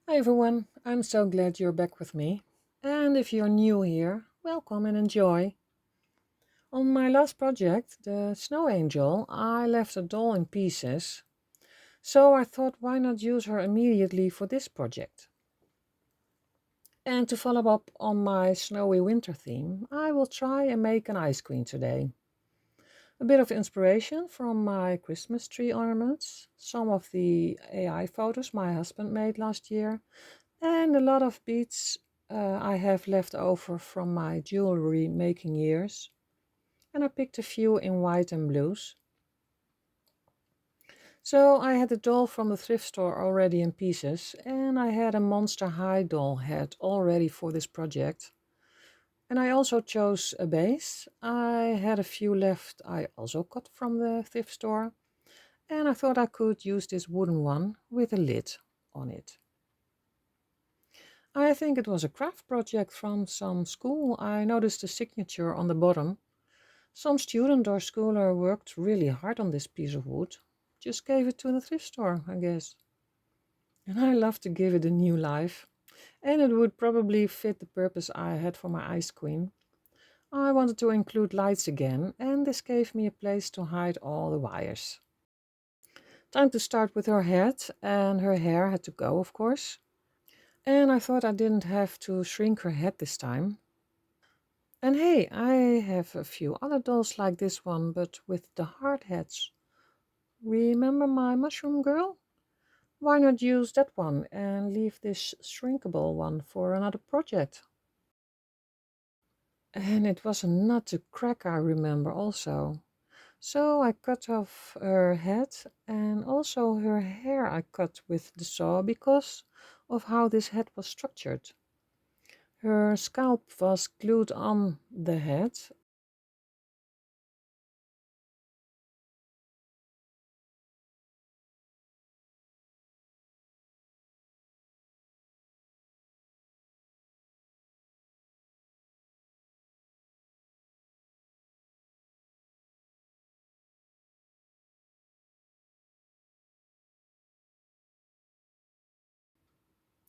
Hi everyone, I'm so glad you're back with me. And if you're new here, welcome and enjoy. On my last project, the Snow Angel, I left a doll in pieces. So I thought why not use her immediately for this project. And to follow up on my snowy winter theme, I will try and make an ice queen today. A bit of inspiration from my Christmas tree ornaments, some of the AI photos my husband made last year, and a lot of beads I have left over from my jewelry making years. And I picked a few in white and blues. So I had a doll from the thrift store already in pieces, and I had a Monster High doll head all ready for this project. And I also chose a base. I had a few left I also got from the thrift store, and I thought I could use this wooden one with a lid on it. I think it was a craft project from some school. I noticed a signature on the bottom. Some student or schooler worked really hard on this piece of wood. Just gave it to the thrift store, I guess. And I love to give it a new life. And it would probably fit the purpose I had for my ice queen. I wanted to include lights again, and this gave me a place to hide all the wires. Time to start with her head, and her hair had to go, of course. And I thought I didn't have to shrink her head this time. And hey, I have a few other dolls like this one, but with the hard heads. Remember my mushroom girl? Why not use that one and leave this shrinkable one for another project? And it was a nut to crack, I remember also. So I cut off her head and also her hair I cut with the saw because of how this head was structured. Her scalp was glued on the head.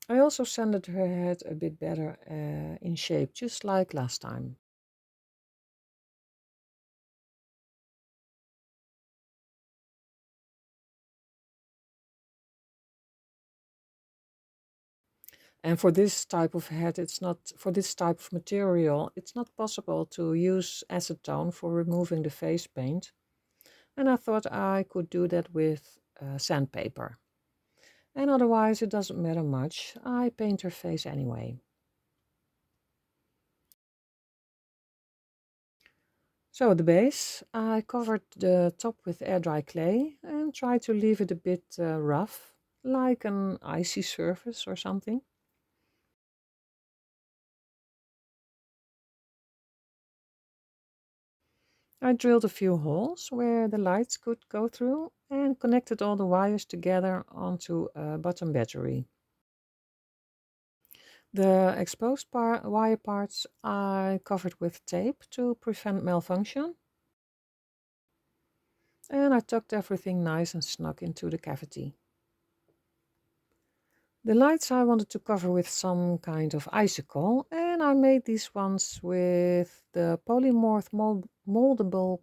I also sanded her head a bit better in shape, just like last time. And for this type of head, it's not, for this type of material, it's not possible to use acetone for removing the face paint. And I thought I could do that with sandpaper. And otherwise, it doesn't matter much. I paint her face anyway. So the base, I covered the top with air dry clay and tried to leave it a bit rough, like an icy surface or something. I drilled a few holes where the lights could go through and connected all the wires together onto a bottom battery. The exposed wire parts I covered with tape to prevent malfunction, and I tucked everything nice and snug into the cavity. The lights I wanted to cover with some kind of icicle, and I made these ones with the polymorph moldable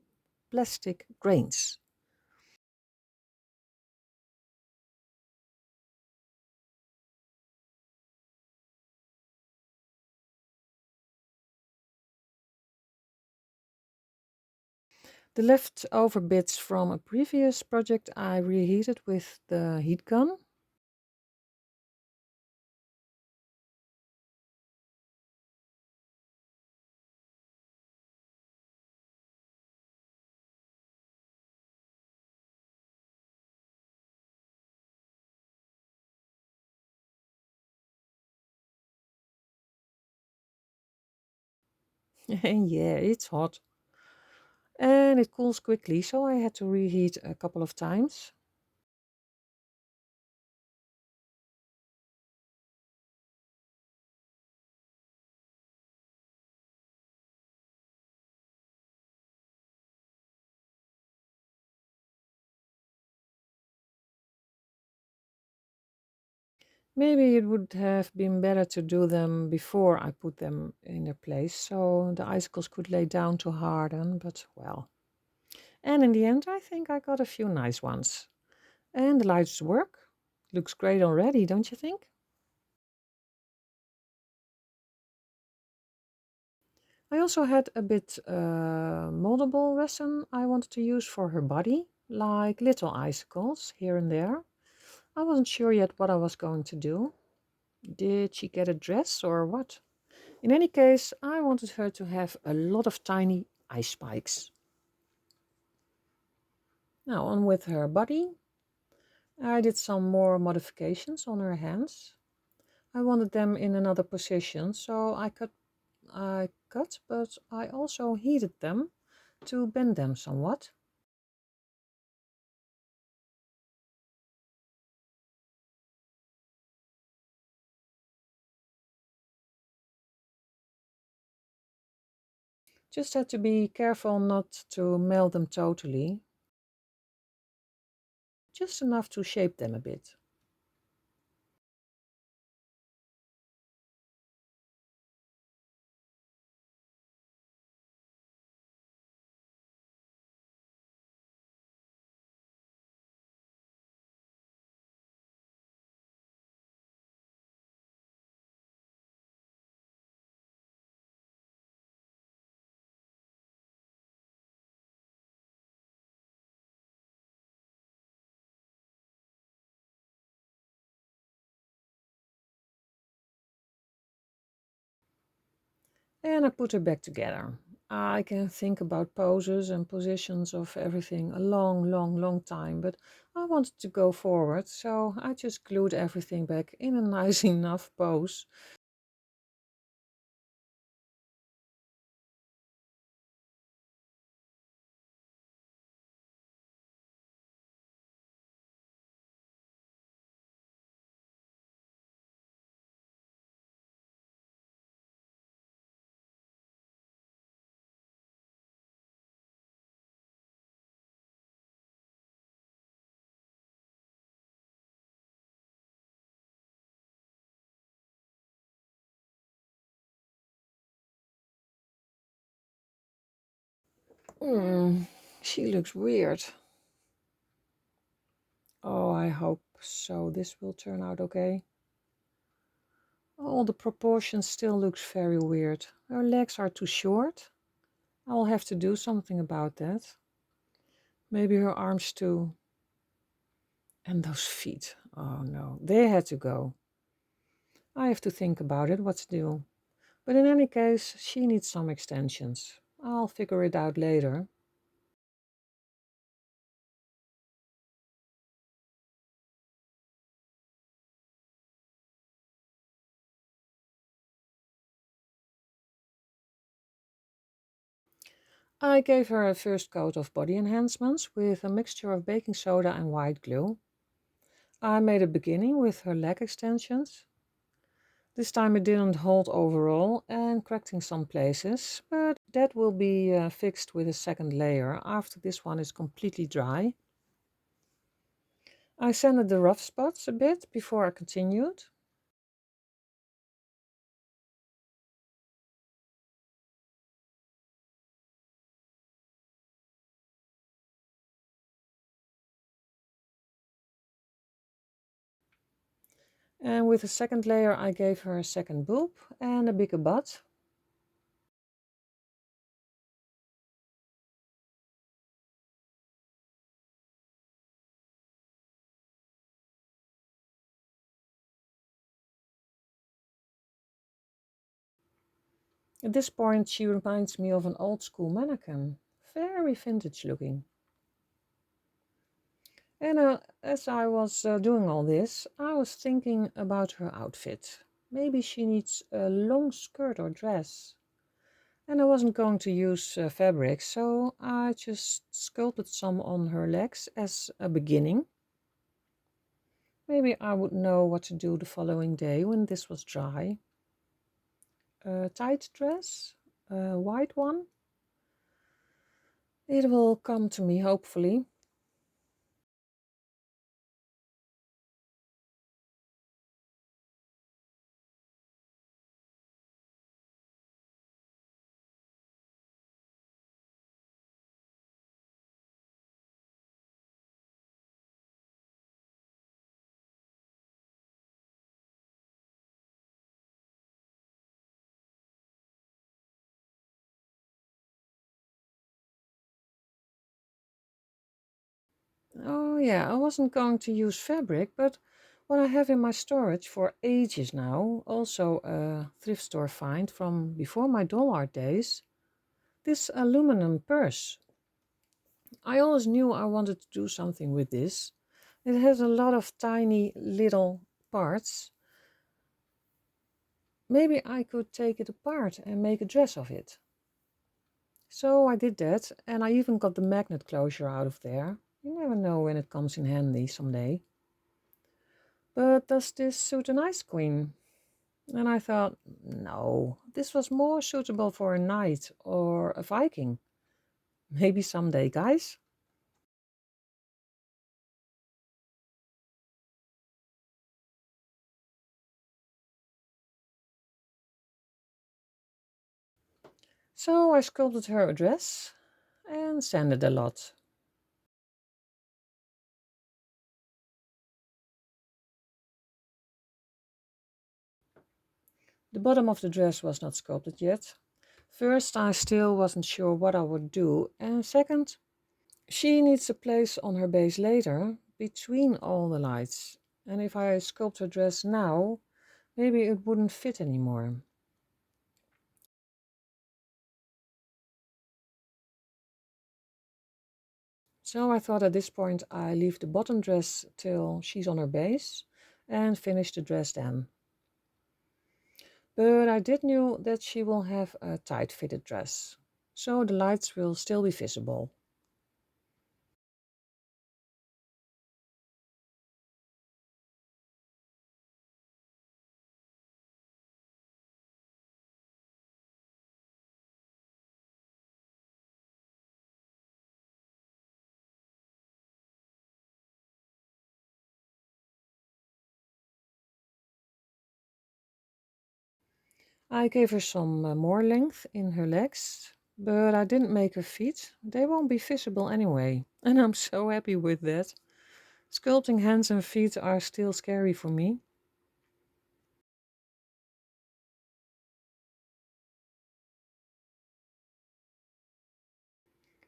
plastic grains. The leftover bits from a previous project I reheated with the heat gun. And yeah, it's hot. And it cools quickly, so I had to reheat a couple of times. Maybe it would have been better to do them before I put them in their place, so the icicles could lay down to harden, but well. And in the end, I think I got a few nice ones. And the lights work. Looks great already, don't you think? I also had a bit moldable resin I wanted to use for her body, like little icicles here and there. I wasn't sure yet what I was going to do. Did she get a dress or what? In any case, I wanted her to have a lot of tiny ice spikes. Now on with her body. I did some more modifications on her hands. I wanted them in another position, so I cut, but I also heated them to bend them somewhat. Just had to be careful not to melt them totally, just enough to shape them a bit. And I put her back together. I can think about poses and positions of everything a long, long, long time, but I wanted to go forward, so I just glued everything back in a nice enough pose. Hmm, she looks weird. Oh, I hope so. This will turn out okay. All the proportions still looks very weird. Her legs are too short. I'll have to do something about that. Maybe her arms too. And those feet. Oh no, they had to go. I have to think about it, what to do. But in any case, she needs some extensions. I'll figure it out later. I gave her a first coat of body enhancements with a mixture of baking soda and white glue. I made a beginning with her leg extensions. This time it didn't hold overall and cracked in some places, but that will be fixed with a second layer after this one is completely dry. I sanded the rough spots a bit before I continued. And with the second layer I gave her a second boob and a bigger butt. At this point she reminds me of an old school mannequin, very vintage looking. And as I was doing all this, I was thinking about her outfit. Maybe she needs a long skirt or dress. And I wasn't going to use fabric, so I just sculpted some on her legs as a beginning. Maybe I would know what to do the following day when this was dry. A tight dress, a white one. It will come to me, hopefully. Oh yeah, I wasn't going to use fabric, but what I have in my storage for ages now, also a thrift store find from before my doll art days, this aluminum purse. I always knew I wanted to do something with this. It has a lot of tiny little parts. Maybe I could take it apart and make a dress of it. So I did that, and I even got the magnet closure out of there. You never know when it comes in handy someday. But does this suit an ice queen? And I thought, no, this was more suitable for a knight or a Viking. Maybe someday, guys. So I sculpted her a dress and sanded a lot. The bottom of the dress was not sculpted yet. First, I still wasn't sure what I would do, and second, she needs a place on her base later, between all the lights. And if I sculpt her dress now, maybe it wouldn't fit anymore. So I thought at this point I leave the bottom dress till she's on her base and finish the dress then. But I did knew that she will have a tight fitted dress, so the lights will still be visible. I gave her some more length in her legs, but I didn't make her feet. They won't be visible anyway, and I'm so happy with that. Sculpting hands and feet are still scary for me.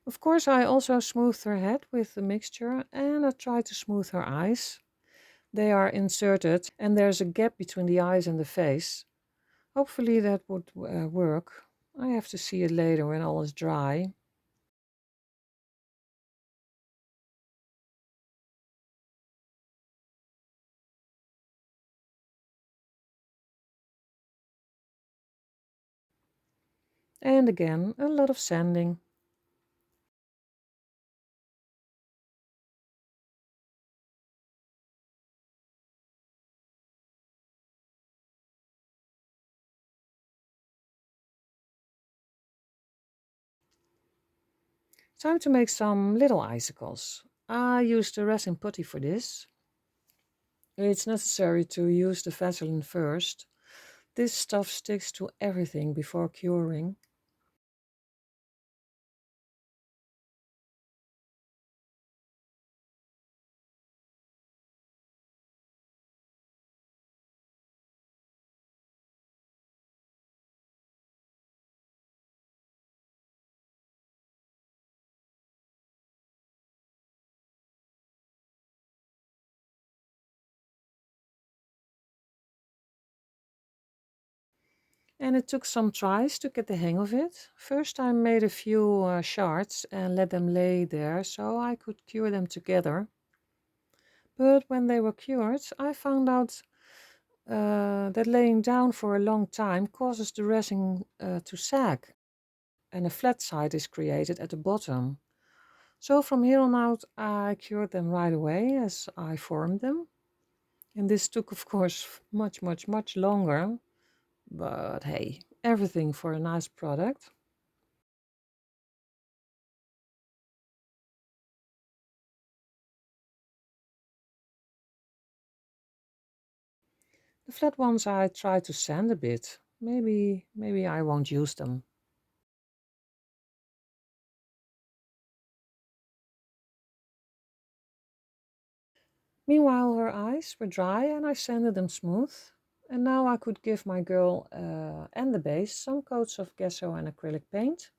Of course, I also smoothed her head with the mixture and I tried to smooth her eyes. They are inserted and there's a gap between the eyes and the face. Hopefully that would work. I have to see it later when all is dry. And again, a lot of sanding. Time to make some little icicles. I used the resin putty for this. It's necessary to use the Vaseline first. This stuff sticks to everything before curing. And it took some tries to get the hang of it. First I made a few shards and let them lay there so I could cure them together. But when they were cured, I found out that laying down for a long time causes the resin to sag and a flat side is created at the bottom. So from here on out I cured them right away as I formed them. And this took of course much longer. But hey, everything for a nice product. The flat ones I try to sand a bit. Maybe I won't use them. Meanwhile, her eyes were dry and I sanded them smooth. And now I could give my girl and the base some coats of gesso and acrylic paint.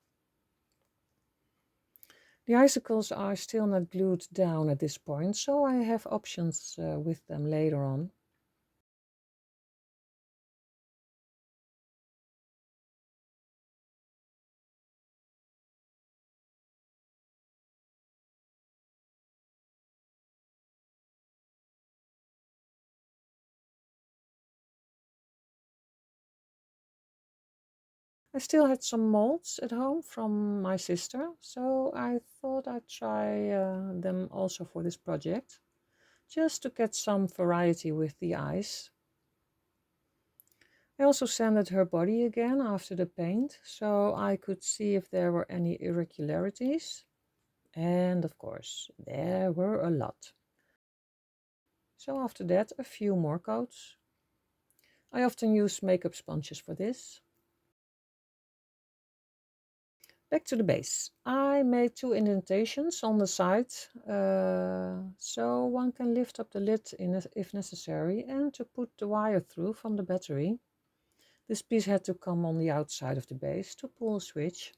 The icicles are still not glued down at this point, so I have options with them later on. I still had some molds at home from my sister, so I thought I'd try them also for this project, just to get some variety with the eyes. I also sanded her body again after the paint, so I could see if there were any irregularities. And of course, there were a lot. So after that, a few more coats. I often use makeup sponges for this. Back to the base. I made 2 indentations on the side, so one can lift up the lid if necessary, and to put the wire through from the battery. This piece had to come on the outside of the base to pull a switch.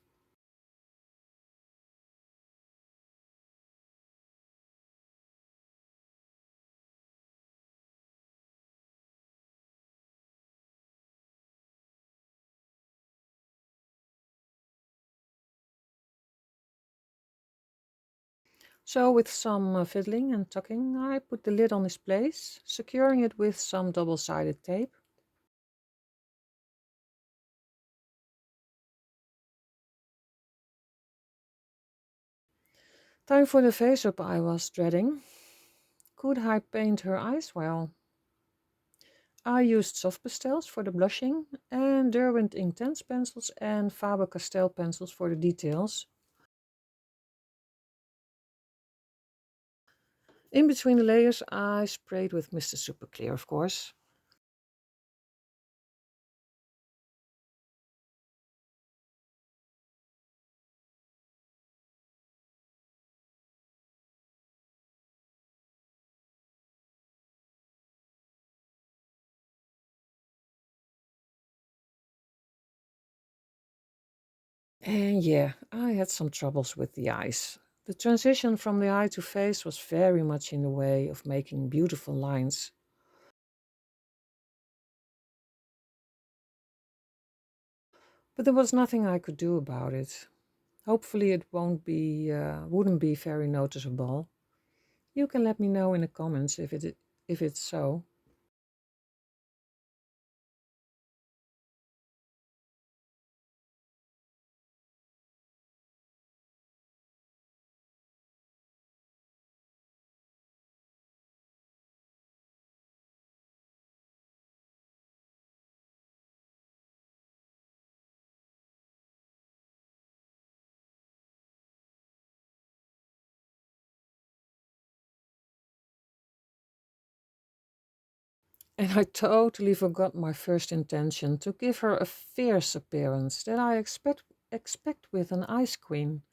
So with some fiddling and tucking, I put the lid on its place, securing it with some double-sided tape. Time for the face-up I was dreading. Could I paint her eyes well? I used soft pastels for the blushing and Derwent Intense pencils and Faber-Castell pencils for the details. In between the layers I sprayed with Mr. Super Clear, of course. And yeah, I had some troubles with the eyes. The transition from the eye to face was very much in the way of making beautiful lines. But there was nothing I could do about it. Hopefully it wouldn't be very noticeable. You can let me know in the comments if it's so. And I totally forgot my first intention to give her a fierce appearance that I expect with an ice queen.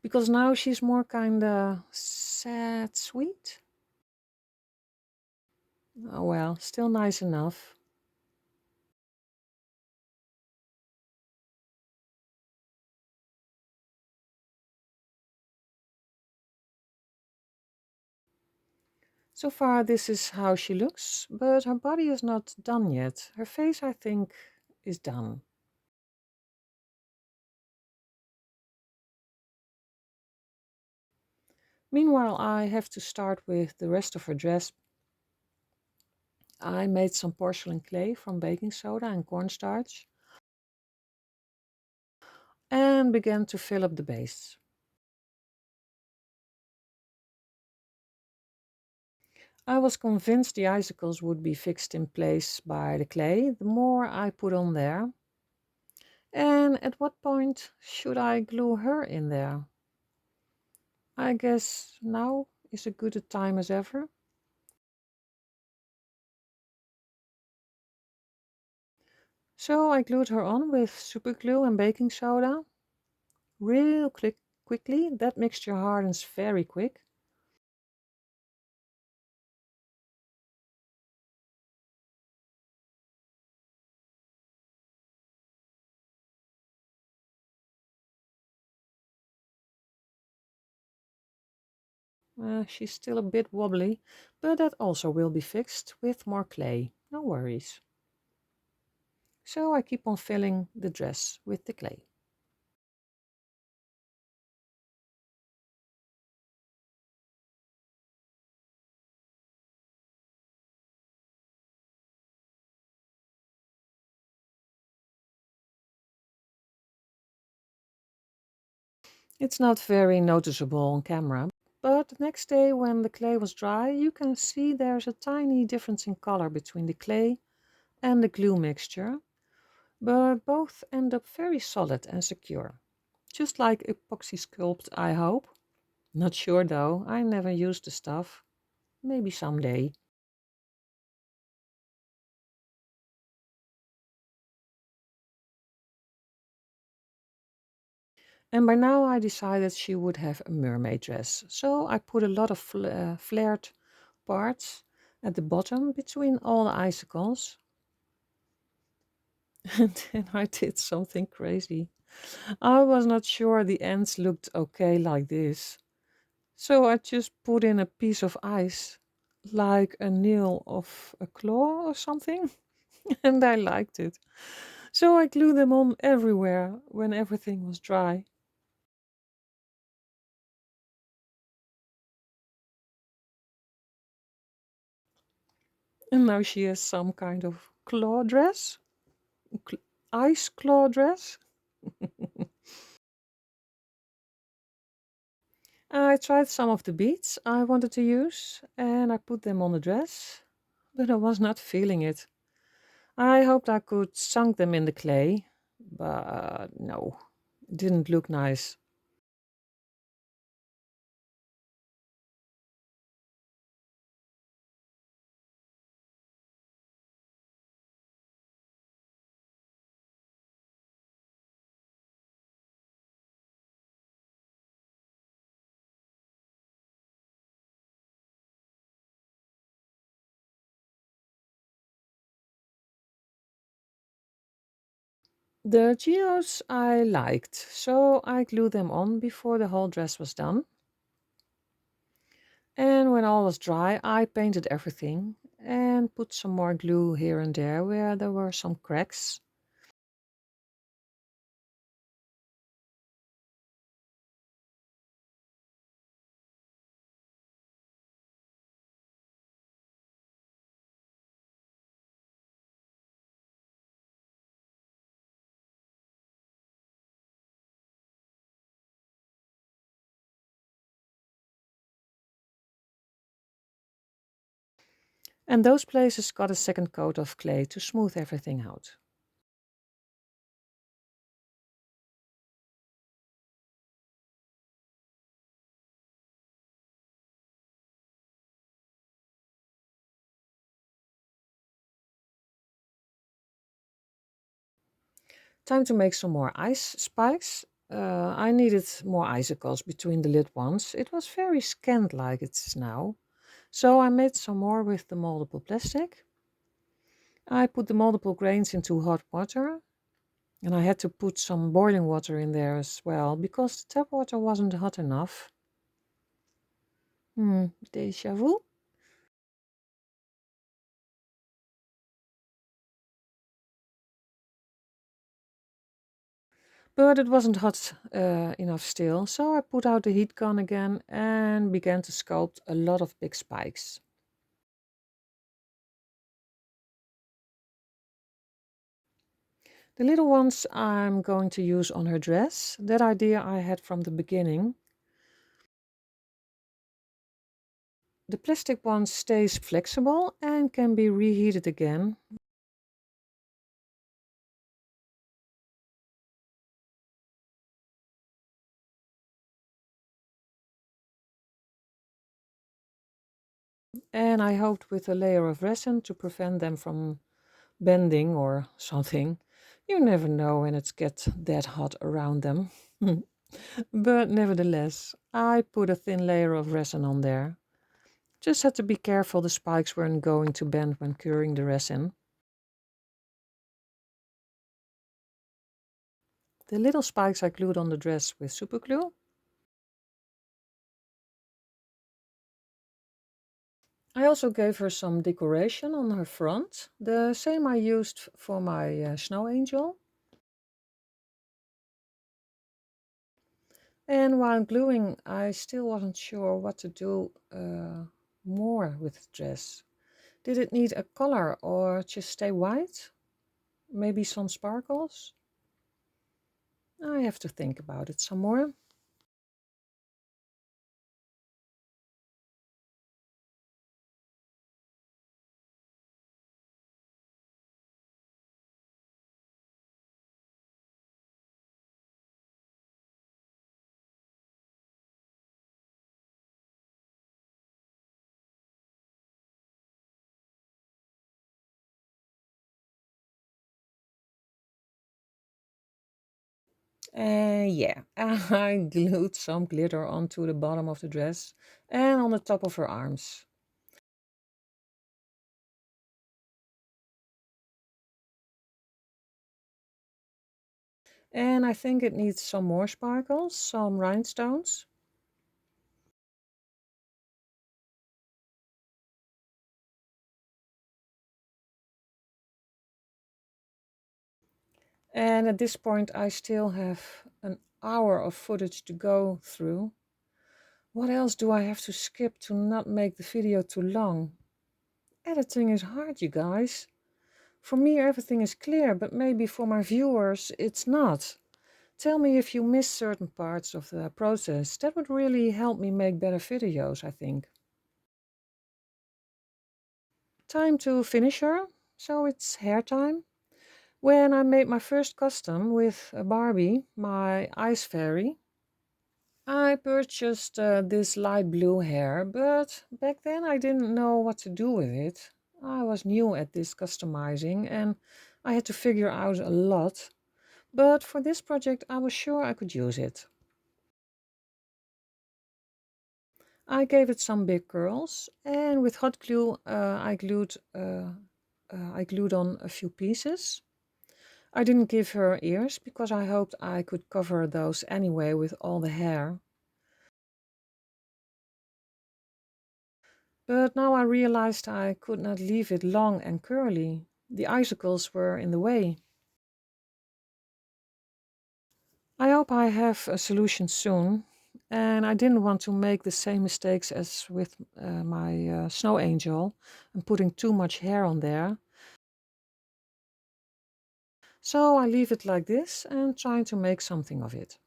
Because now she's more kinda sad, sweet. Oh well, still nice enough. So far this is how she looks, but her body is not done yet. Her face, I think, is done. Meanwhile, I have to start with the rest of her dress. I made some porcelain clay from baking soda and cornstarch and began to fill up the base. I was convinced the icicles would be fixed in place by the clay the more I put on there. And at what point should I glue her in there? I guess now is as good a time as ever. So I glued her on with super glue and baking soda. Real quickly, that mixture hardens very quick. She's still a bit wobbly, but that also will be fixed with more clay. No worries. So I keep on filling the dress with the clay. It's not very noticeable on camera, but the next day when the clay was dry, you can see there's a tiny difference in color between the clay and the glue mixture, but both end up very solid and secure. Just like epoxy sculpt, I hope. Not sure though, I never used the stuff. Maybe someday. And by now I decided she would have a mermaid dress, so I put a lot of flared parts at the bottom between all the icicles. And then I did something crazy. I was not sure the ends looked okay like this. So I just put in a piece of ice, like a nail of a claw or something, and I liked it. So I glued them on everywhere when everything was dry. And now she has some kind of claw dress, cl- ice claw dress. I tried some of the beads I wanted to use and I put them on the dress, but I was not feeling it. I hoped I could sunk them in the clay, but no, it didn't look nice. The geos I liked, so I glued them on before the whole dress was done. And when all was dry, I painted everything and put some more glue here and there where there were some cracks. And those places got a second coat of clay to smooth everything out. Time to make some more ice spikes. I needed more icicles between the lit ones. It was very scant like it is now. So I made some more with the moldable plastic. I put the moldable grains into hot water. And I had to put some boiling water in there as well because the tap water wasn't hot enough. Deja vu. But it wasn't hot enough still, so I put out the heat gun again and began to sculpt a lot of big spikes. The little ones I'm going to use on her dress. That idea I had from the beginning. The plastic one stays flexible and can be reheated again. And I hoped with a layer of resin to prevent them from bending or something. You never know when it gets that hot around them. But nevertheless, I put a thin layer of resin on there. Just had to be careful the spikes weren't going to bend when curing the resin. The little spikes I glued on the dress with super glue. I also gave her some decoration on her front, the same I used for my snow angel. And while gluing, I still wasn't sure what to do more with the dress. Did it need a color or just stay white? Maybe some sparkles? I have to think about it some more. Yeah, I glued some glitter onto the bottom of the dress and on the top of her arms. And I think it needs some more sparkles, some rhinestones. And at this point, I still have an hour of footage to go through. What else do I have to skip to not make the video too long? Editing is hard, you guys. For me, everything is clear, but maybe for my viewers, it's not. Tell me if you miss certain parts of the process. That would really help me make better videos, I think. Time to finish her, so it's hair time. When I made my first custom with a Barbie, my ice fairy, I purchased this light blue hair, but back then I didn't know what to do with it. I was new at this customizing and I had to figure out a lot. But for this project, I was sure I could use it. I gave it some big curls, and with hot glue, I glued on a few pieces. I didn't give her ears because I hoped I could cover those anyway with all the hair. But now I realized I could not leave it long and curly. The icicles were in the way. I hope I have a solution soon. And I didn't want to make the same mistakes as with my snow angel and putting too much hair on there. So I leave it like this and trying to make something of it.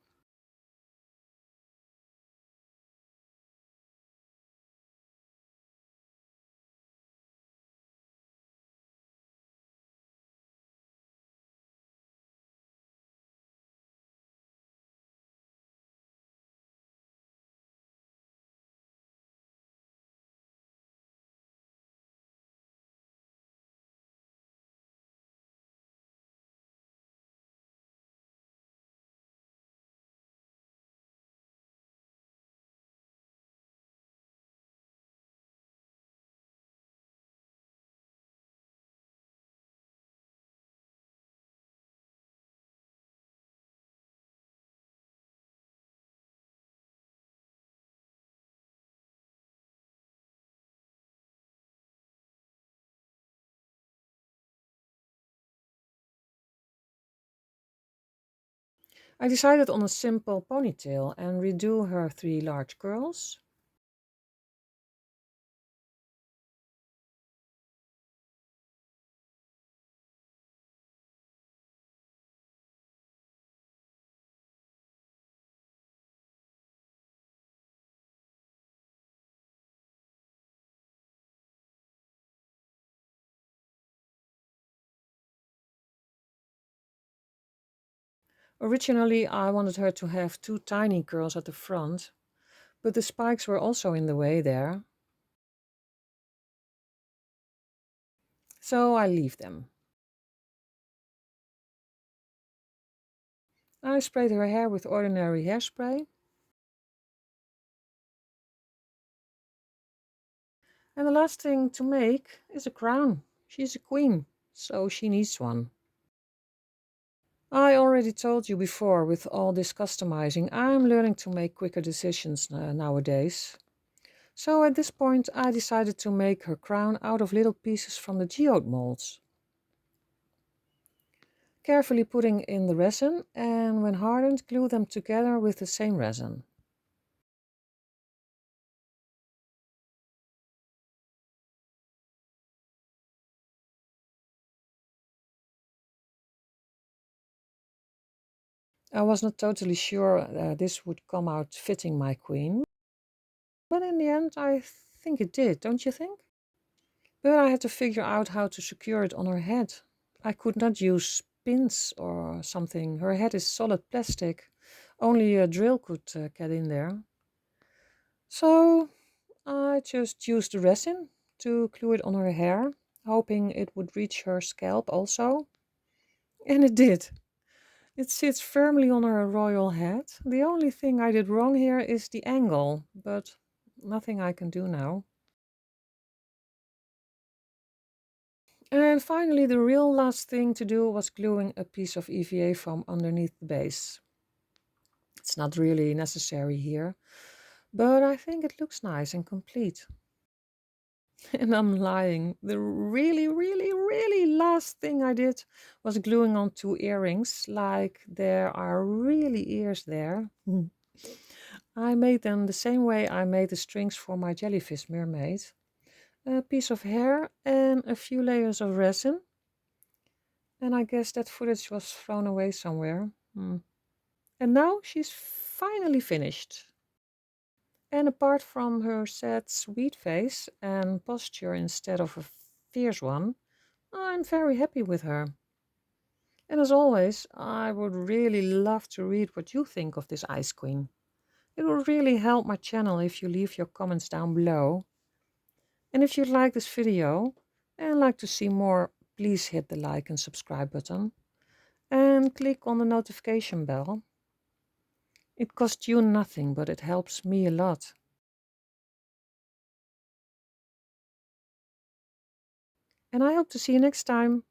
I decided on a simple ponytail and redo her three large curls. Originally, I wanted her to have two tiny curls at the front, but the spikes were also in the way there, so I leave them. I sprayed her hair with ordinary hairspray, and the last thing to make is a crown. She's a queen, so she needs one. I already told you before, with all this customizing, I'm learning to make quicker decisions nowadays. So at this point I decided to make her crown out of little pieces from the geode molds. Carefully putting in the resin, and when hardened, glue them together with the same resin. I was not totally sure this would come out fitting my queen, but in the end I think it did, don't you think? But I had to figure out how to secure it on her head. I could not use pins or something. Her head is solid plastic. Only a drill could get in there. So I just used the resin to glue it on her hair, hoping it would reach her scalp also. And it did. It sits firmly on her royal head. The only thing I did wrong here is the angle, but nothing I can do now. And finally, the real last thing to do was gluing a piece of EVA foam underneath the base. It's not really necessary here, but I think it looks nice and complete. And I'm lying. The really last thing I did was gluing on 2 earrings, like there are really ears there. I made them the same way I made the strings for my jellyfish mermaid. A piece of hair and a few layers of resin. And I guess that footage was thrown away somewhere. And now she's finally finished. And apart from her sad, sweet face and posture instead of a fierce one, I'm very happy with her. And as always, I would really love to read what you think of this Ice Queen. It would really help my channel if you leave your comments down below. And if you like this video and like to see more, please hit the like and subscribe button. And click on the notification bell. It costs you nothing, but it helps me a lot. And I hope to see you next time.